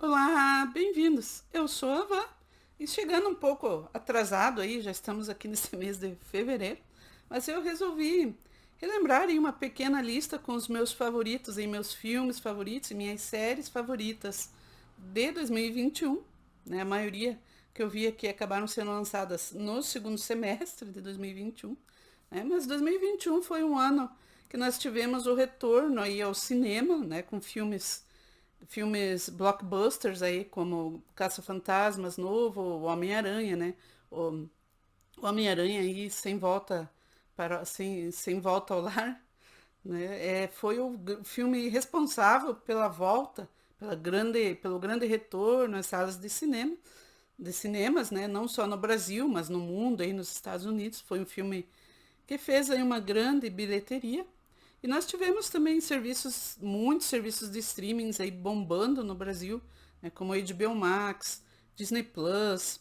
Olá, bem-vindos. Eu sou a Vã e chegando um pouco atrasado aí, já estamos aqui nesse mês de fevereiro, mas eu resolvi relembrar aí uma pequena lista com os meus favoritos, e meus filmes favoritos e minhas séries favoritas de 2021, né? A maioria que eu vi aqui acabaram sendo lançadas no segundo semestre de 2021, né? Mas 2021 foi um ano que nós tivemos o retorno aí ao cinema, né, com filmes blockbusters aí, como Caça-Fantasmas novo, o Homem-Aranha, né? O, o Homem-Aranha aí sem volta ao lar, né? Foi o filme responsável pela volta, pelo grande retorno às salas de cinemas, né? Não só no Brasil, mas no mundo, aí nos Estados Unidos. Foi um filme que fez aí uma grande bilheteria. E nós tivemos também muitos serviços de streamings aí bombando no Brasil, né, como HBO Max, Disney Plus,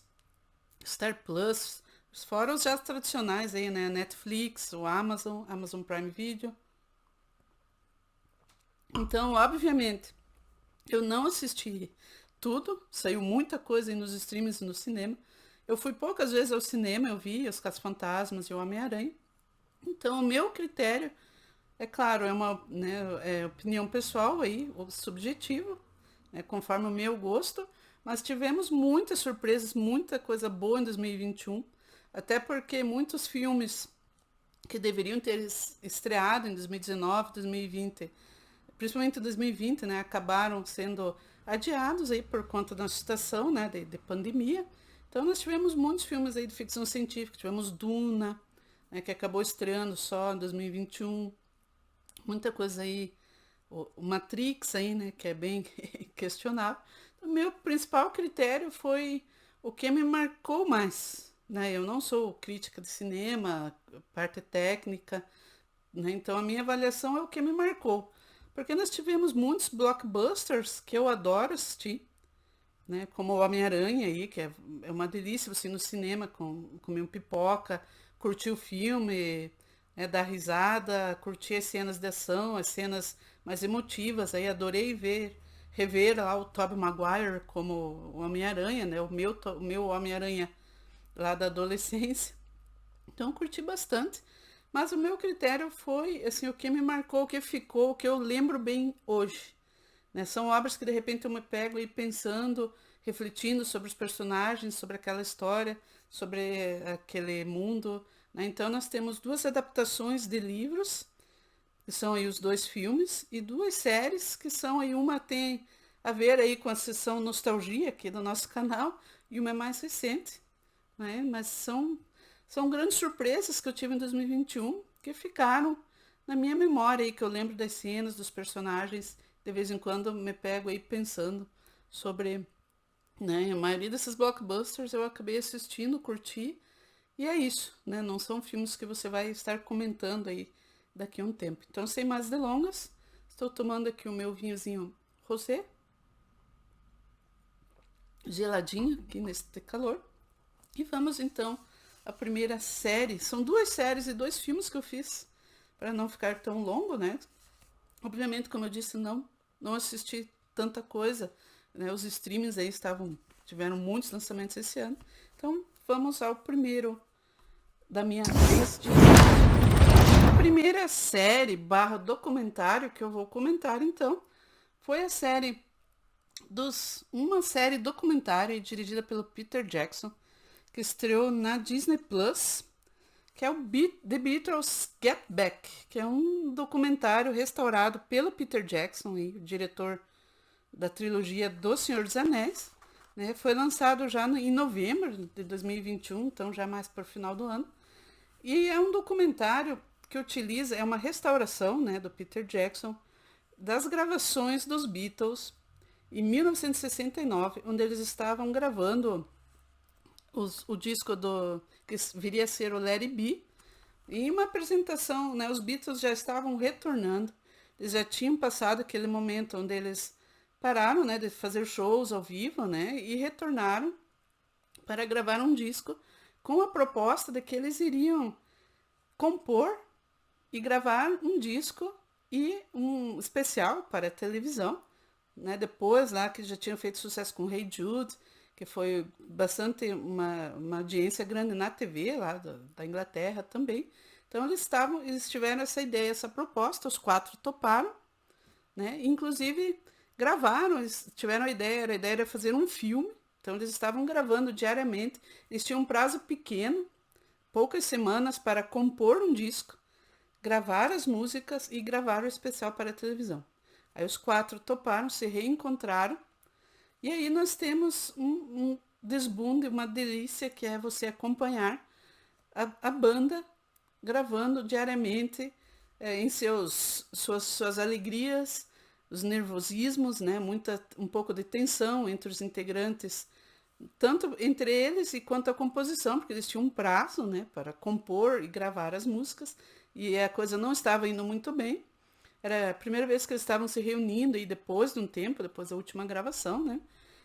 Star Plus, fora os já tradicionais aí, né, Netflix, o Amazon Prime Video. Então, obviamente, eu não assisti tudo, saiu muita coisa aí nos streamings e no cinema. Eu fui poucas vezes ao cinema, eu vi Os Caça-Fantasmas e o Homem-Aranha. Então, o meu critério, é claro, é uma, né, opinião pessoal aí, ou subjetivo, né, conforme o meu gosto, mas tivemos muitas surpresas, muita coisa boa em 2021, até porque muitos filmes que deveriam ter estreado em 2019, 2020, principalmente em 2020, né, acabaram sendo adiados aí por conta da situação, né, de pandemia. Então nós tivemos muitos filmes aí de ficção científica, tivemos Duna, né, que acabou estreando só em 2021, muita coisa aí, o Matrix aí, né, que é bem questionável. O meu principal critério foi o que me marcou mais, né? Eu não sou crítica de cinema, parte técnica, né? Então a minha avaliação é o que me marcou. Porque nós tivemos muitos blockbusters que eu adoro assistir, né? Como o Homem-Aranha aí, que é uma delícia você ir no cinema comer um pipoca, curtir o filme, né? Dar risada, curtir as cenas de ação, as cenas mais emotivas. Aí adorei rever lá o Tobey Maguire como o Homem-Aranha, né? O meu Homem-Aranha lá da adolescência. Então curti bastante. Mas o meu critério foi assim, o que me marcou, o que ficou, o que eu lembro bem hoje. Né? São obras que de repente eu me pego aí pensando, refletindo sobre os personagens, sobre aquela história, sobre aquele mundo. Né? Então nós temos duas adaptações de livros, que são aí os dois filmes, e duas séries, que são aí, uma tem a ver aí com a sessão nostalgia aqui do nosso canal, e uma é mais recente, né? Mas são grandes surpresas que eu tive em 2021, que ficaram na minha memória aí, que eu lembro das cenas, dos personagens, de vez em quando me pego aí pensando sobre, né, a maioria desses blockbusters eu acabei assistindo, curti, e é isso, né? Não são filmes que você vai estar comentando aí daqui a um tempo. Então, sem mais delongas, estou tomando aqui o meu vinhozinho rosé, geladinho aqui neste calor. E vamos então à primeira série. São duas séries e dois filmes que eu fiz para não ficar tão longo, né? Obviamente, como eu disse, não assisti tanta coisa, né? Os streamings aí tiveram muitos lançamentos esse ano. Então, vamos ao primeiro da minha lista. A primeira série barra documentário que eu vou comentar, então, foi a série uma série documentária dirigida pelo Peter Jackson, que estreou na Disney Plus, que é o The Beatles Get Back, que é um documentário restaurado pelo Peter Jackson, o diretor da trilogia do Senhor dos Anéis. Né? Foi lançado já em novembro de 2021, então já mais para o final do ano. E é um documentário que utiliza, é uma restauração, né, do Peter Jackson, das gravações dos Beatles em 1969, onde eles estavam gravando o disco que viria a ser o Let It Be, e uma apresentação, né, os Beatles já estavam retornando, eles já tinham passado aquele momento onde eles pararam, né, de fazer shows ao vivo, né, e retornaram para gravar um disco com a proposta de que eles iriam compor e gravar um disco e um especial para a televisão, né? Depois lá que já tinha feito sucesso com Hey Jude, que foi bastante uma audiência grande na TV lá da Inglaterra também. Então eles tiveram essa ideia, essa proposta, os quatro toparam, né? Inclusive gravaram, eles tiveram a ideia era fazer um filme. Então eles estavam gravando diariamente, eles tinham um prazo pequeno, poucas semanas para compor um disco, gravar as músicas e gravar o especial para a televisão. Aí os quatro toparam, se reencontraram, e aí nós temos um desbunde, uma delícia que é você acompanhar a banda gravando diariamente em suas alegrias, os nervosismos, né? Um pouco de tensão entre os integrantes, tanto entre eles e quanto a composição, porque eles tinham um prazo, né, para compor e gravar as músicas, e a coisa não estava indo muito bem. Era a primeira vez que eles estavam se reunindo, e depois de um tempo, depois da última gravação, né?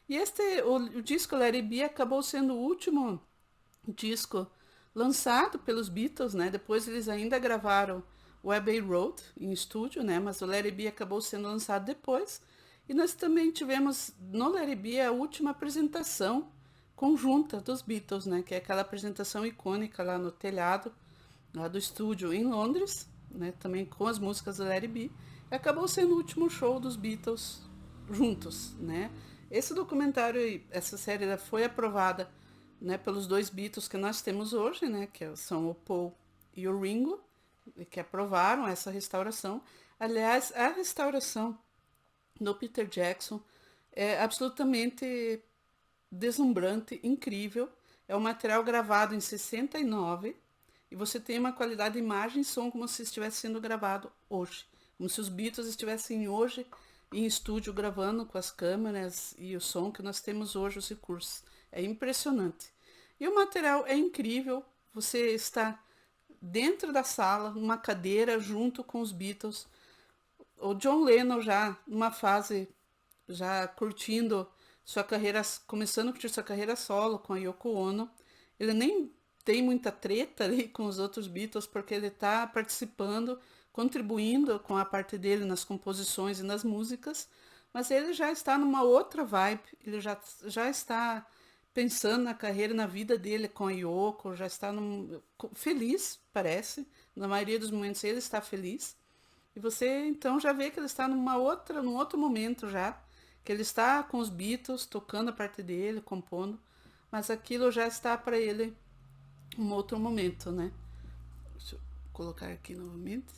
E o disco Let It Be acabou sendo o último disco lançado pelos Beatles, né? Depois eles ainda gravaram o Abbey Road em estúdio, né? Mas o Let It Be acabou sendo lançado depois. E nós também tivemos no Let It Be a última apresentação conjunta dos Beatles, né? Que é aquela apresentação icônica lá no telhado, lá do estúdio em Londres, né? Também com as músicas do Let It Be. E acabou sendo o último show dos Beatles juntos, né? Esse documentário, essa série foi aprovada, né, pelos dois Beatles que nós temos hoje, né? Que são o Paul e o Ringo, que aprovaram essa restauração. Aliás, a restauração do Peter Jackson é absolutamente deslumbrante, incrível. É um material gravado em 69 e você tem uma qualidade de imagem e som como se estivesse sendo gravado hoje. Como se os Beatles estivessem hoje em estúdio gravando com as câmeras e o som que nós temos hoje, os recursos. É impressionante. E o material é incrível. Você está dentro da sala, numa cadeira, junto com os Beatles. O John Lennon já numa fase, já curtindo sua carreira, começando a curtir sua carreira solo com a Yoko Ono. Ele nem tem muita treta ali com os outros Beatles, porque ele está participando, contribuindo com a parte dele nas composições e nas músicas, mas ele já está numa outra vibe, ele já está pensando na carreira, na vida dele com a Yoko, já está feliz, parece, na maioria dos momentos ele está feliz, e você então já vê que ele está num outro momento já, que ele está com os Beatles, tocando a parte dele, compondo, mas aquilo já está para ele um outro momento, né? Deixa eu colocar aqui novamente.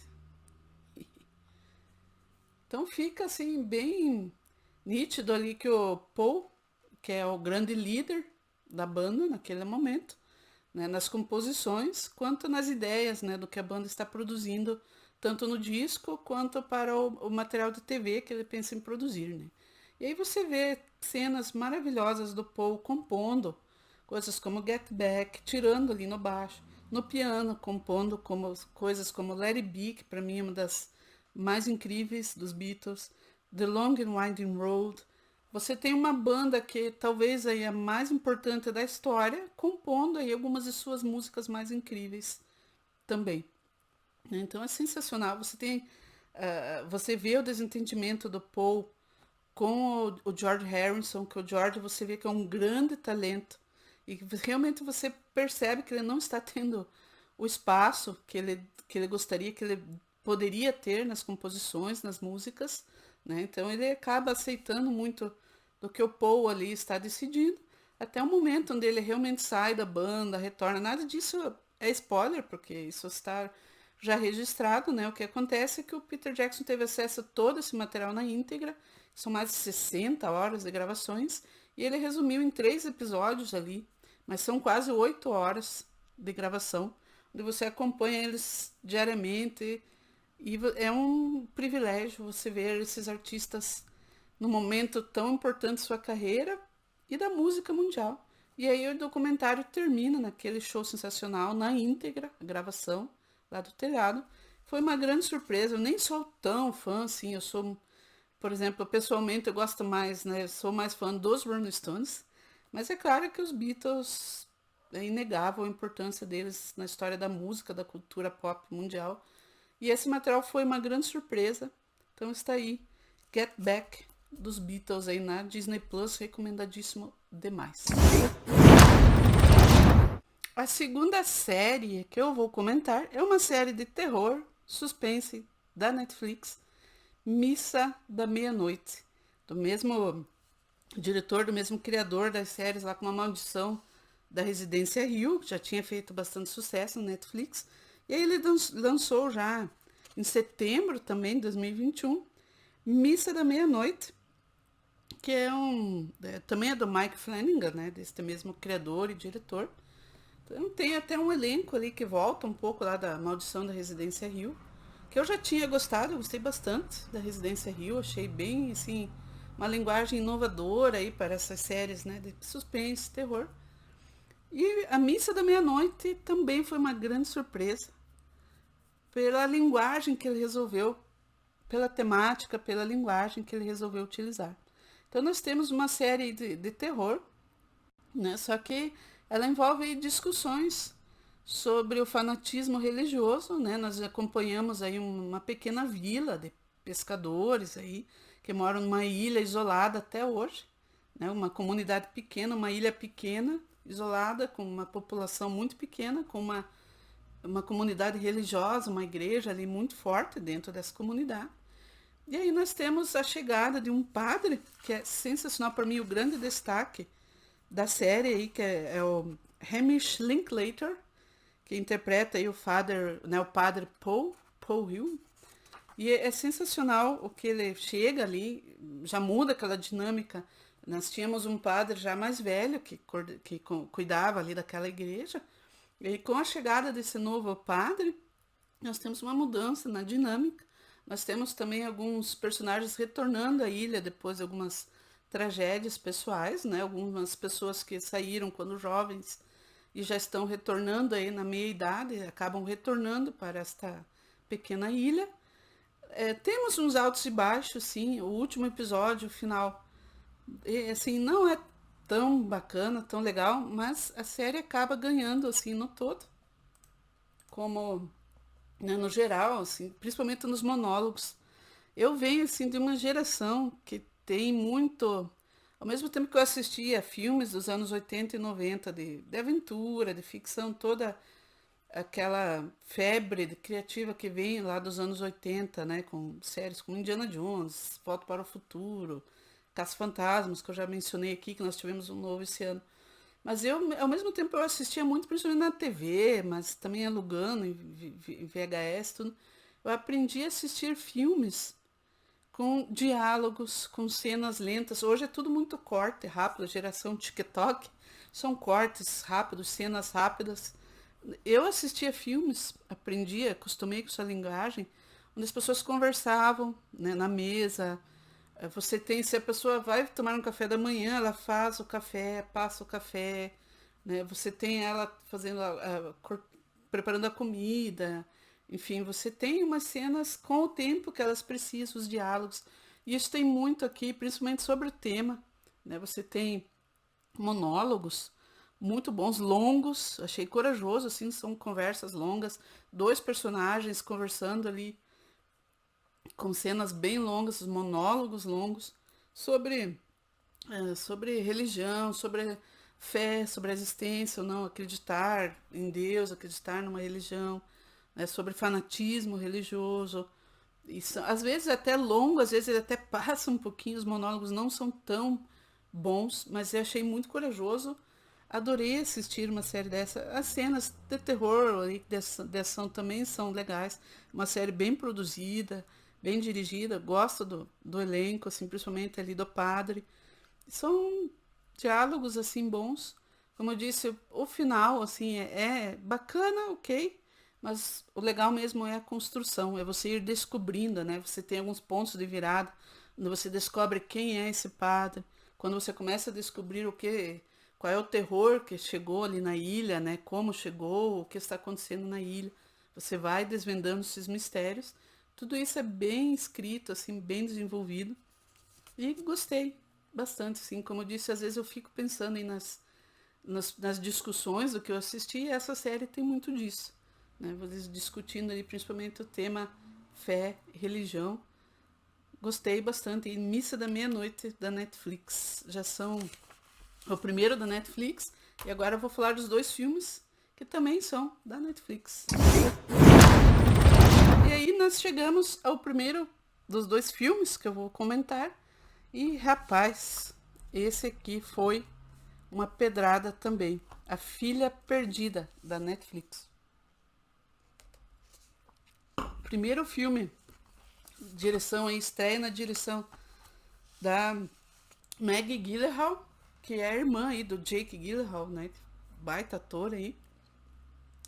Então fica assim bem nítido ali que o Paul, que é o grande líder da banda naquele momento, né, nas composições, quanto nas ideias, né, do que a banda está produzindo, tanto no disco quanto para o material de TV que ele pensa em produzir, né? E aí você vê cenas maravilhosas do Paul compondo coisas como Get Back, tirando ali no baixo, no piano, compondo coisas como Let It Be, que para mim é uma das mais incríveis dos Beatles, The Long and Winding Road. Você tem uma banda que talvez aí a mais importante da história, compondo aí algumas de suas músicas mais incríveis também. Então é sensacional. Você vê o desentendimento do Paul com o George Harrison, que o George você vê que é um grande talento e realmente você percebe que ele não está tendo o espaço que ele gostaria, que ele poderia ter nas composições, nas músicas, né? Então ele acaba aceitando muito do que o Paul ali está decidindo, até o momento onde ele realmente sai da banda, retorna. Nada disso é spoiler, porque isso está já registrado, né? O que acontece é que o Peter Jackson teve acesso a todo esse material na íntegra, são mais de 60 horas de gravações, e ele resumiu em 3 episódios ali, mas são quase 8 horas de gravação, onde você acompanha eles diariamente, e é um privilégio você ver esses artistas num momento tão importante de sua carreira e da música mundial. E aí o documentário termina naquele show sensacional, na íntegra, a gravação lá do telhado. Foi uma grande surpresa, eu nem sou tão fã assim, eu sou, por exemplo, pessoalmente eu gosto mais, né, eu sou mais fã dos Rolling Stones, mas é claro que os Beatles, é inegável a importância deles na história da música, da cultura pop mundial. E esse material foi uma grande surpresa. Então está aí, Get Back, dos Beatles aí na Disney Plus, recomendadíssimo demais. A segunda série que eu vou comentar é uma série de terror, suspense da Netflix, Missa da Meia-Noite, do mesmo diretor, do mesmo criador das séries lá com a Maldição da Residência Rio, que já tinha feito bastante sucesso no Netflix. E aí ele lançou já em setembro também de 2021, Missa da Meia-Noite, que também é do Mike Flanagan, né, desse mesmo criador e diretor. Então tem até um elenco ali que volta um pouco lá da Maldição da Residência Rio, que eu já tinha gostado, eu gostei bastante da Residência Rio, achei bem, assim, uma linguagem inovadora aí para essas séries, né, de suspense, terror. E a Missa da Meia-Noite também foi uma grande surpresa pela linguagem que ele resolveu, pela temática, pela linguagem que ele resolveu utilizar. Então nós temos uma série de terror, né? Só que ela envolve discussões sobre o fanatismo religioso, né? Nós acompanhamos aí uma pequena vila de pescadores aí que moram numa ilha isolada até hoje, né? Uma comunidade pequena, uma ilha pequena, isolada, com uma população muito pequena, com uma comunidade religiosa, uma igreja ali muito forte dentro dessa comunidade. E aí nós temos a chegada de um padre, que é sensacional para mim, o grande destaque da série aí, que é o Hamish Linklater, que interpreta aí o padre Paul Hill. E é sensacional o que ele chega ali, já muda aquela dinâmica. Nós tínhamos um padre já mais velho que cuidava ali daquela igreja, e com a chegada desse novo padre, nós temos uma mudança na dinâmica. Nós temos também alguns personagens retornando à ilha depois de algumas tragédias pessoais, né? Algumas pessoas que saíram quando jovens e já estão retornando aí na meia-idade, acabam retornando para esta pequena ilha. Temos uns altos e baixos, sim. O último episódio, o final, assim, não é tão bacana, tão legal, mas a série acaba ganhando, assim, no todo, como, né, no geral, assim, principalmente nos monólogos. Eu venho, assim, de uma geração que tem muito... Ao mesmo tempo que eu assistia filmes dos anos 80 e 90 de aventura, de ficção, toda aquela criativa que vem lá dos anos 80, né, com séries como Indiana Jones, Volta para o Futuro, Caça-Fantasmas, que eu já mencionei aqui, que nós tivemos um novo esse ano. Mas ao mesmo tempo, eu assistia muito, principalmente na TV, mas também alugando em VHS, tudo. Eu aprendi a assistir filmes com diálogos, com cenas lentas. Hoje é tudo muito corte rápido, a geração TikTok. São cortes rápidos, cenas rápidas. Eu assistia filmes, aprendia, acostumei com essa linguagem, onde as pessoas conversavam, né, na mesa. Se a pessoa vai tomar um café da manhã, ela faz o café, passa o café, né? Você tem ela fazendo, preparando a comida, enfim, você tem umas cenas com o tempo que elas precisam, os diálogos. E isso tem muito aqui, principalmente sobre o tema, né? Você tem monólogos muito bons, longos, achei corajoso, assim, são conversas longas, dois personagens conversando ali, com cenas bem longas, monólogos longos, sobre, sobre religião, sobre fé, sobre a existência ou não, acreditar em Deus, acreditar numa religião, né, sobre fanatismo religioso. Às vezes até longo, às vezes ele até passa um pouquinho, os monólogos não são tão bons, mas eu achei muito corajoso. Adorei assistir uma série dessa. As cenas de terror e de ação também são legais. Uma série bem produzida, bem dirigida. Gosto do elenco, assim, principalmente ali do padre. São diálogos assim bons. Como eu disse, o final assim é bacana, ok. Mas o legal mesmo é a construção, é você ir descobrindo, né? Você tem alguns pontos de virada, quando você descobre quem é esse padre, quando você começa a descobrir qual é o terror que chegou ali na ilha, né? Como chegou, o que está acontecendo na ilha. Você vai desvendando esses mistérios. Tudo isso é bem escrito, assim, bem desenvolvido. E gostei bastante, assim. Como eu disse, às vezes eu fico pensando aí nas discussões do que eu assisti, e essa série tem muito disso, né? Vocês discutindo ali principalmente o tema fé, religião, gostei bastante. E Missa da Meia-Noite da Netflix. Já são o primeiro da Netflix. E agora eu vou falar dos 2 filmes que também são da Netflix. E aí nós chegamos ao primeiro dos 2 filmes que eu vou comentar. E rapaz, esse aqui foi uma pedrada também. A Filha Perdida da Netflix. Primeiro filme, direção aí, estreia na direção da Maggie Gyllenhaal, que é a irmã aí do Jake Gyllenhaal, né? Baita ator aí.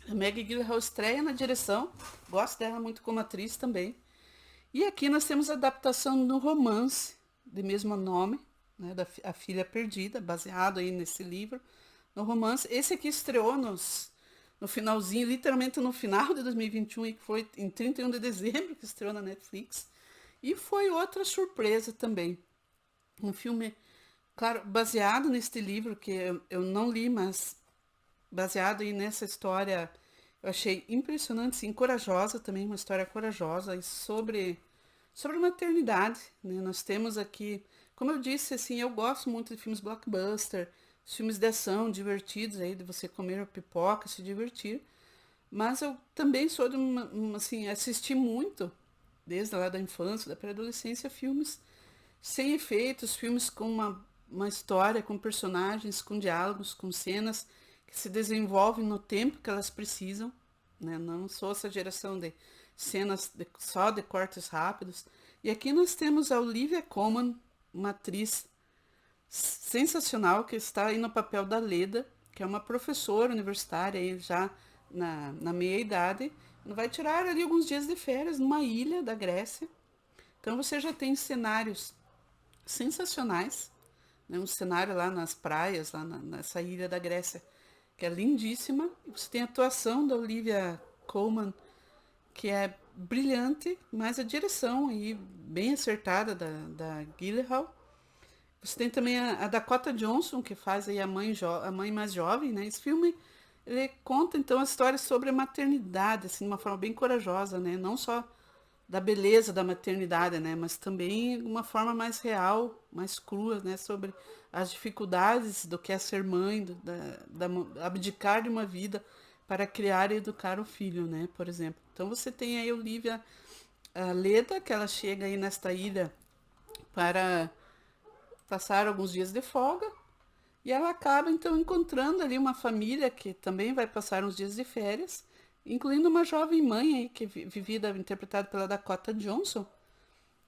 A Maggie Gyllenhaal estreia na direção, gosto dela muito como atriz também. E aqui nós temos a adaptação do romance de mesmo nome, né, da A Filha Perdida, baseado aí nesse livro, no romance. Esse aqui estreou no finalzinho, literalmente no final de 2021, e que foi em 31 de dezembro que estreou na Netflix. E foi outra surpresa também. Um filme, claro, baseado neste livro, que eu não li, mas baseado aí nessa história, eu achei impressionante, sim, corajosa também, uma história corajosa e sobre maternidade, né? Nós temos aqui, como eu disse, assim, eu gosto muito de filmes blockbuster, filmes de ação divertidos aí, de você comer a pipoca, se divertir, mas eu também sou de assim, assisti muito, desde lá da infância, da pré-adolescência, filmes sem efeitos, filmes com uma história, com personagens, com diálogos, com cenas que se desenvolvem no tempo que elas precisam, né? Não sou essa geração de cenas só de cortes rápidos. E aqui nós temos a Olivia Colman, uma atriz sensacional que está aí no papel da Leda, que é uma professora universitária aí já na meia-idade. Vai tirar ali alguns dias de férias numa ilha da Grécia. Então você já tem cenários sensacionais, né? Um cenário lá nas praias, lá nessa ilha da Grécia, que é lindíssima. Você tem a atuação da Olivia Colman, que é brilhante, mas a direção aí bem acertada da Gyllenhaal. Você tem também a Dakota Johnson, que faz aí a mãe mais jovem, né? Esse filme, ele conta então a história sobre a maternidade, assim, de uma forma bem corajosa, né? Não só da beleza da maternidade, né? Mas também de uma forma mais real, mais crua, né? Sobre as dificuldades do que é ser mãe, abdicar de uma vida para criar e educar o filho, né? Por exemplo. Então você tem aí a Olivia Leda, que ela chega aí nesta ilha para passar alguns dias de folga, e ela acaba então encontrando ali uma família que também vai passar uns dias de férias, incluindo uma jovem mãe aí, que vivida, interpretada pela Dakota Johnson,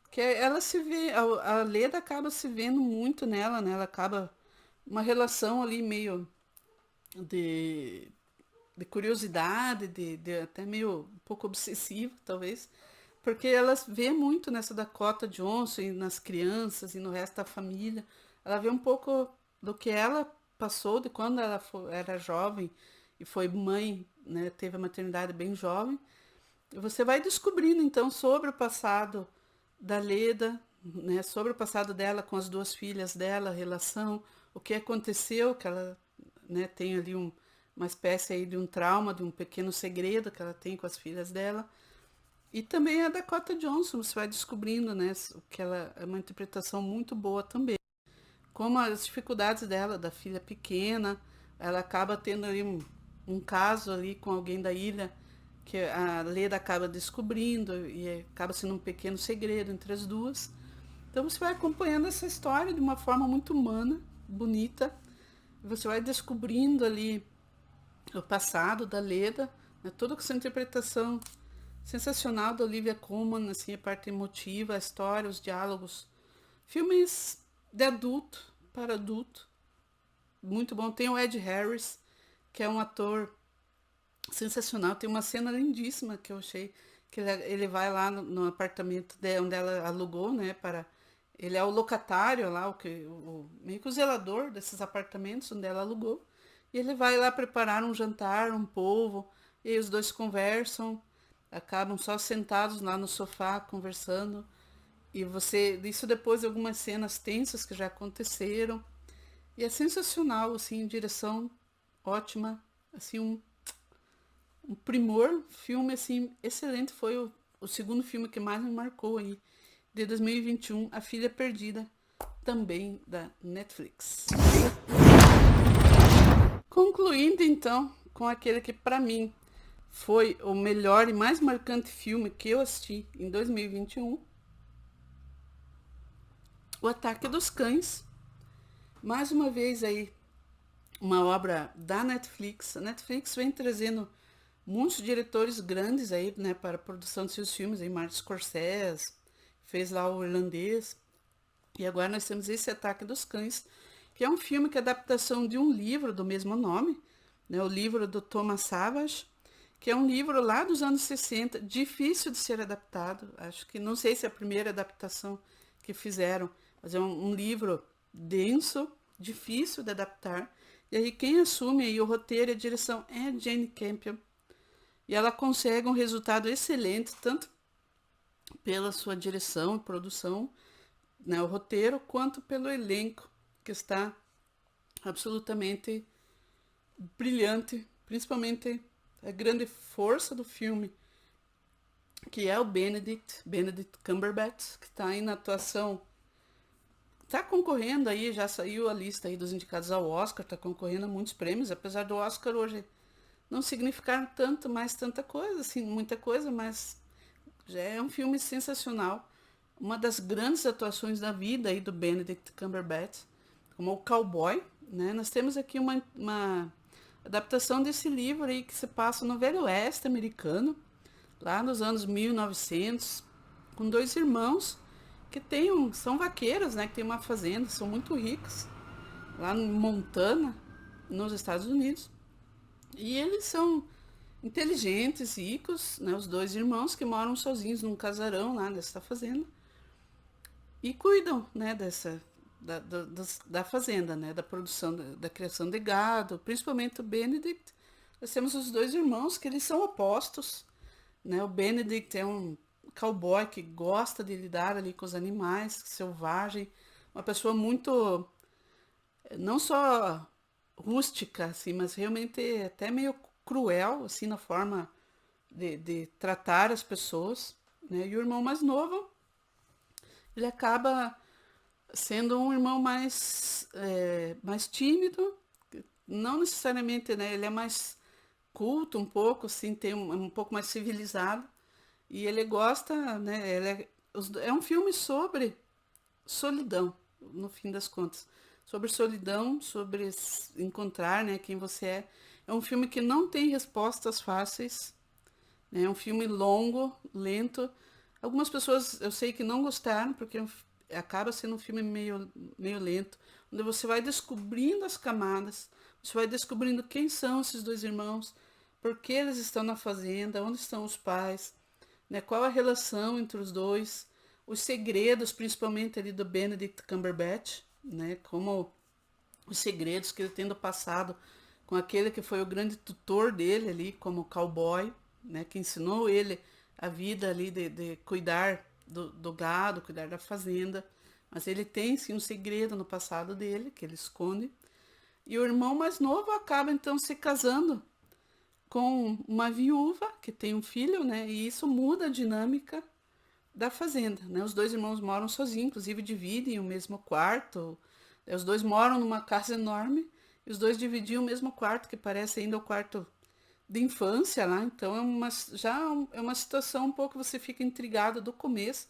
que ela se vê, a Leda acaba se vendo muito nela, né? Ela acaba uma relação ali meio de, de curiosidade, de até meio um pouco obsessiva, talvez, porque ela vê muito nessa Dakota Johnson e nas crianças e no resto da família. Ela vê um pouco do que ela passou de quando ela era jovem e foi mãe, né? Teve a maternidade bem jovem. E você vai descobrindo então sobre o passado da Leda, né? Sobre o passado dela com as 2 filhas dela, a relação, o que aconteceu, que ela, né, tem ali uma espécie aí de um trauma, de um pequeno segredo que ela tem com as filhas dela. E também a Dakota Johnson, você vai descobrindo, né, o que ela é uma interpretação muito boa também. Como as dificuldades dela, da filha pequena, ela acaba tendo ali um caso ali com alguém da ilha que a Leda acaba descobrindo e acaba sendo um pequeno segredo entre as duas. Então você vai acompanhando essa história de uma forma muito humana, bonita. Você vai descobrindo ali o passado da Leda, né, toda essa interpretação sensacional da Olivia Colman, assim, a parte emotiva, a história, os diálogos. Filmes de adulto para adulto, muito bom. Tem o Ed Harris, que é um ator sensacional. Tem uma cena lindíssima que eu achei, que ele vai lá no apartamento onde ela alugou, né, para... Ele é o locatário lá, meio que o zelador desses apartamentos onde ela alugou. E ele vai lá preparar um jantar, um polvo, e aí os dois conversam, acabam só sentados lá no sofá conversando. E isso depois de algumas cenas tensas que já aconteceram. E é sensacional, assim, direção ótima, assim, um primor, filme, assim, excelente. Foi o segundo filme que mais me marcou aí de 2021, A Filha Perdida, também da Netflix. Concluindo então com aquele que para mim foi o melhor e mais marcante filme que eu assisti em 2021, O Ataque dos Cães. Mais uma vez aí, uma obra da Netflix. A Netflix vem trazendo muitos diretores grandes aí, né, para a produção de seus filmes. Aí Martin Scorsese fez lá o Irlandês. E agora nós temos esse Ataque dos Cães, que é um filme que é adaptação de um livro do mesmo nome, né, o livro do Thomas Savage, que é um livro lá dos anos 60, difícil de ser adaptado. Acho que, não sei se é a primeira adaptação que fizeram, mas é um livro denso, difícil de adaptar. E aí quem assume aí o roteiro e a direção é Jane Campion. E ela consegue um resultado excelente, tanto pela sua direção e produção, né, o roteiro, quanto pelo elenco, que está absolutamente brilhante, principalmente a grande força do filme, que é o Benedict Cumberbatch, que está aí na atuação, está concorrendo aí, já saiu a lista aí dos indicados ao Oscar, está concorrendo a muitos prêmios, apesar do Oscar hoje não significar tanto, mais tanta coisa, assim, muita coisa, mas já é um filme sensacional, uma das grandes atuações da vida aí do Benedict Cumberbatch, como o cowboy, né? Nós temos aqui uma adaptação desse livro aí que se passa no Velho Oeste americano, lá nos anos 1900, com dois irmãos que são vaqueiros, né? Que tem uma fazenda, são muito ricos, lá em Montana, nos Estados Unidos. E eles são inteligentes, ricos, né? Os dois irmãos que moram sozinhos num casarão lá nessa fazenda e cuidam, né? Da fazenda, né? Da produção, da criação de gado, principalmente o Benedict. Nós temos os dois irmãos que eles são opostos, né? O Benedict é um cowboy que gosta de lidar ali com os animais, selvagem, uma pessoa muito, não só rústica, assim, mas realmente até meio cruel, assim, na forma de tratar as pessoas, né? E o irmão mais novo, ele acaba sendo um irmão mais tímido, não necessariamente, né? Ele é mais culto um pouco, assim, tem um pouco mais civilizado, e ele gosta, né? É um filme sobre solidão, no fim das contas. Sobre solidão, sobre encontrar, né, quem você é. É um filme que não tem respostas fáceis, né? É um filme longo, lento. Algumas pessoas eu sei que não gostaram, porque acaba sendo um filme meio lento, onde você vai descobrindo as camadas, você vai descobrindo quem são esses dois irmãos, por que eles estão na fazenda, onde estão os pais, né? Qual a relação entre os dois, os segredos, principalmente ali do Benedict Cumberbatch, né? Como os segredos que ele tem do passado com aquele que foi o grande tutor dele ali, como cowboy, né? Que ensinou ele a vida ali de cuidar do gado, cuidar da fazenda. Mas ele tem sim um segredo no passado dele, que ele esconde. E o irmão mais novo acaba então se casando com uma viúva que tem um filho, né? E isso muda a dinâmica da fazenda, né? Os dois irmãos moram sozinhos, inclusive dividem o mesmo quarto. Os dois moram numa casa enorme e os dois dividiam o mesmo quarto, que parece ainda o quarto de infância lá. Então é uma situação um pouco, você fica intrigado do começo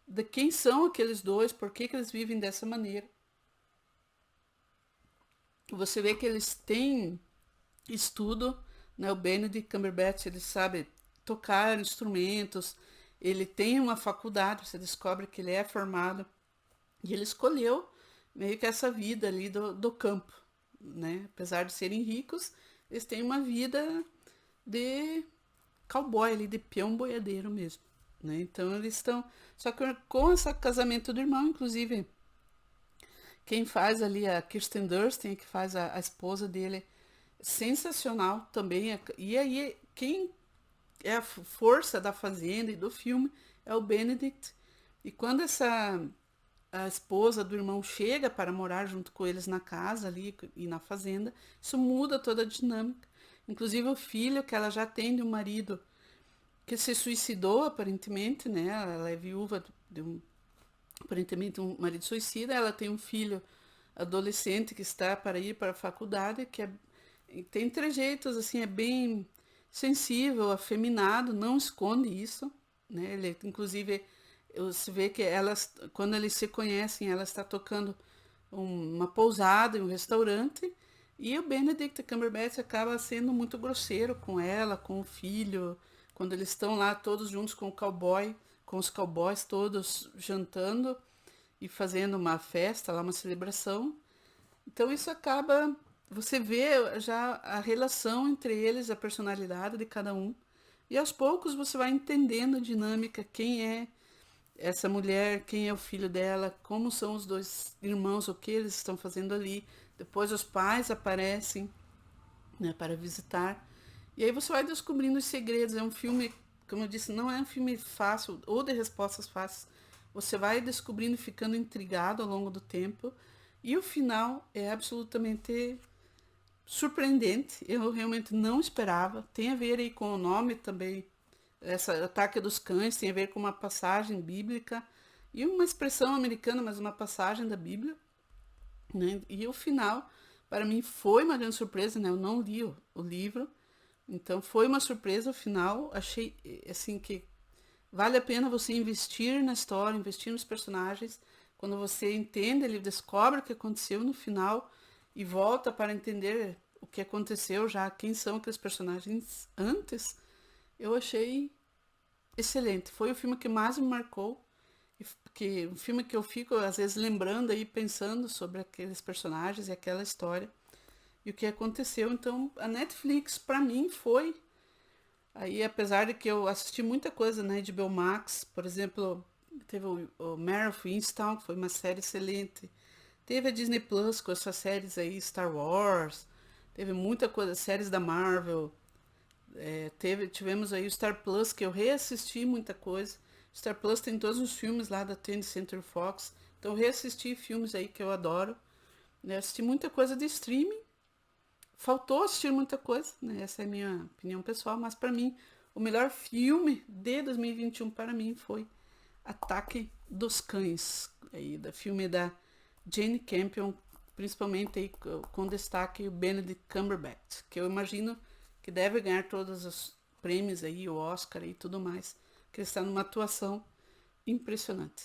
de quem são aqueles dois, por que eles vivem dessa maneira. Você vê que eles têm estudo, né? O Benedict Cumberbatch, ele sabe tocar instrumentos, ele tem uma faculdade, você descobre que ele é formado, e ele escolheu meio que essa vida ali do campo, né? Apesar de serem ricos, eles têm uma vida de cowboy ali, de peão boiadeiro mesmo, né? Então eles estão, só que com esse casamento do irmão, inclusive, quem faz ali a Kirsten Dunst, que faz a esposa dele, sensacional também. E aí, quem é a força da fazenda e do filme é o Benedict. E quando a esposa do irmão chega para morar junto com eles na casa ali e na fazenda, isso muda toda a dinâmica. Inclusive o filho que ela já tem de um marido que se suicidou aparentemente, né? Ela é viúva aparentemente um marido suicida, ela tem um filho adolescente que está para ir para a faculdade, tem trejeitos, assim, é bem sensível, afeminado, não esconde isso, né? Ele, inclusive, você vê que elas, quando eles se conhecem, ela está tocando uma pousada em um restaurante, e o Benedict Cumberbatch acaba sendo muito grosseiro com ela, com o filho, quando eles estão lá todos juntos com o cowboy, com os cowboys todos jantando e fazendo uma festa, lá uma celebração. Então isso acaba, você vê já a relação entre eles, a personalidade de cada um, e aos poucos você vai entendendo a dinâmica, quem é essa mulher, quem é o filho dela, como são os dois irmãos, o que eles estão fazendo ali. Depois os pais aparecem, né, para visitar. E aí você vai descobrindo os segredos. É um filme, como eu disse, não é um filme fácil ou de respostas fáceis. Você vai descobrindo e ficando intrigado ao longo do tempo. E o final é absolutamente surpreendente. Eu realmente não esperava. Tem a ver aí com o nome também. Essa Ataque dos Cães tem a ver com uma passagem bíblica e uma expressão americana, mas uma passagem da Bíblia, né? E o final, para mim, foi uma grande surpresa, né? Eu não li o livro, então foi uma surpresa o final. Achei, assim, que vale a pena você investir na história, investir nos personagens. Quando você entende, ele descobre o que aconteceu no final e volta para entender o que aconteceu já, quem são aqueles personagens antes. Eu achei excelente. Foi o filme que mais me marcou. Porque um filme que eu fico, às vezes, lembrando aí, pensando sobre aqueles personagens e aquela história e o que aconteceu. Então, a Netflix, para mim, foi. Aí, apesar de que eu assisti muita coisa na HBO Max, por exemplo, teve o Mare of Easttown, que foi uma série excelente. Teve a Disney Plus com essas séries aí, Star Wars. Teve muita coisa, séries da Marvel. Tivemos aí o Star Plus, que eu reassisti muita coisa. Star Plus tem todos os filmes lá da 20th Century Fox. Então eu reassisti filmes aí que eu adoro. Né? Assisti muita coisa de streaming. Faltou assistir muita coisa, né? Essa é a minha opinião pessoal, mas para mim o melhor filme de 2021 para mim foi Ataque dos Cães, aí da filme da Jane Campion, principalmente aí com destaque o Benedict Cumberbatch, que eu imagino que deve ganhar todos os prêmios aí, o Oscar e tudo mais, que ele está numa atuação impressionante.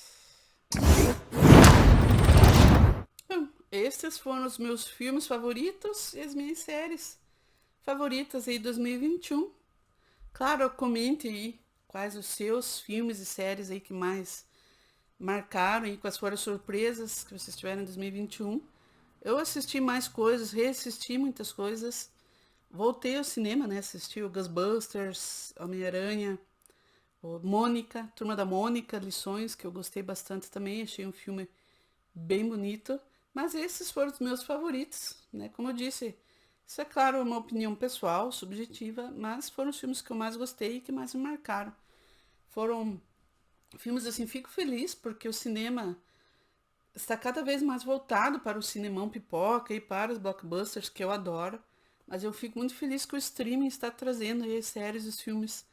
Bom, estes foram os meus filmes favoritos e as minhas séries favoritas aí 2021. Claro, comente aí quais os seus filmes e séries aí que mais marcaram e quais foram as surpresas que vocês tiveram em 2021. Eu assisti mais coisas, reassisti muitas coisas. Voltei ao cinema, né? Assisti o Ghostbusters, Homem-Aranha, o Mônica, Turma da Mônica, Lições, que eu gostei bastante também. Achei um filme bem bonito. Mas esses foram os meus favoritos, né? Como eu disse, isso é claro uma opinião pessoal, subjetiva, mas foram os filmes que eu mais gostei e que mais me marcaram. Foram filmes assim, fico feliz porque o cinema está cada vez mais voltado para o cinemão pipoca e para os blockbusters que eu adoro. Mas eu fico muito feliz que o streaming está trazendo aí as séries, os filmes,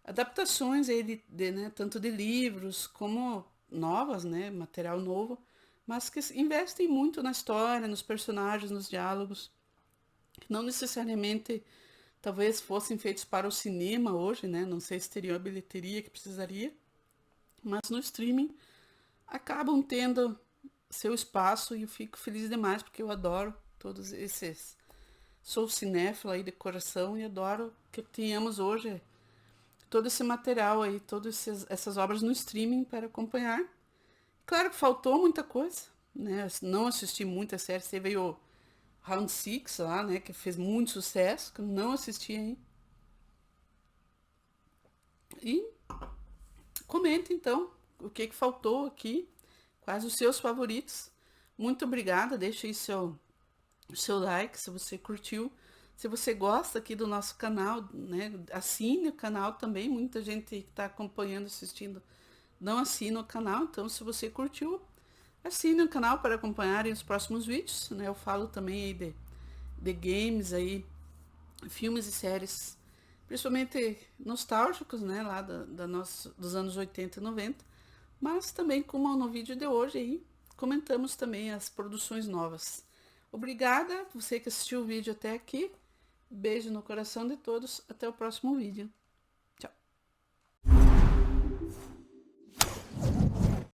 adaptações aí né, tanto de livros como novas, né, material novo, mas que investem muito na história, nos personagens, nos diálogos, que não necessariamente talvez fossem feitos para o cinema hoje, né, não sei se teriam a bilheteria que precisaria, mas no streaming acabam tendo seu espaço e eu fico feliz demais porque eu adoro todos esses. Sou cinéfila aí de coração e adoro que tenhamos hoje todo esse material aí, todas essas obras no streaming para acompanhar. Claro que faltou muita coisa, né? Não assisti muitas séries, teve aí o Round Six lá, né? Que fez muito sucesso, que eu não assisti ainda. E comenta então o que faltou aqui, quais os seus favoritos. Muito obrigada, deixa aí seu like se você curtiu. Se você gosta aqui do nosso canal, né, assine o canal também. Muita gente que está acompanhando, assistindo, não assina o canal. Então, se você curtiu, assine o canal para acompanharem os próximos vídeos. Né? Eu falo também aí de games, aí, filmes e séries, principalmente nostálgicos, né, lá dos anos 80 e 90. Mas também, como no vídeo de hoje aí, comentamos também as produções novas. Obrigada, você que assistiu o vídeo até aqui. Beijo no coração de todos. Até o próximo vídeo.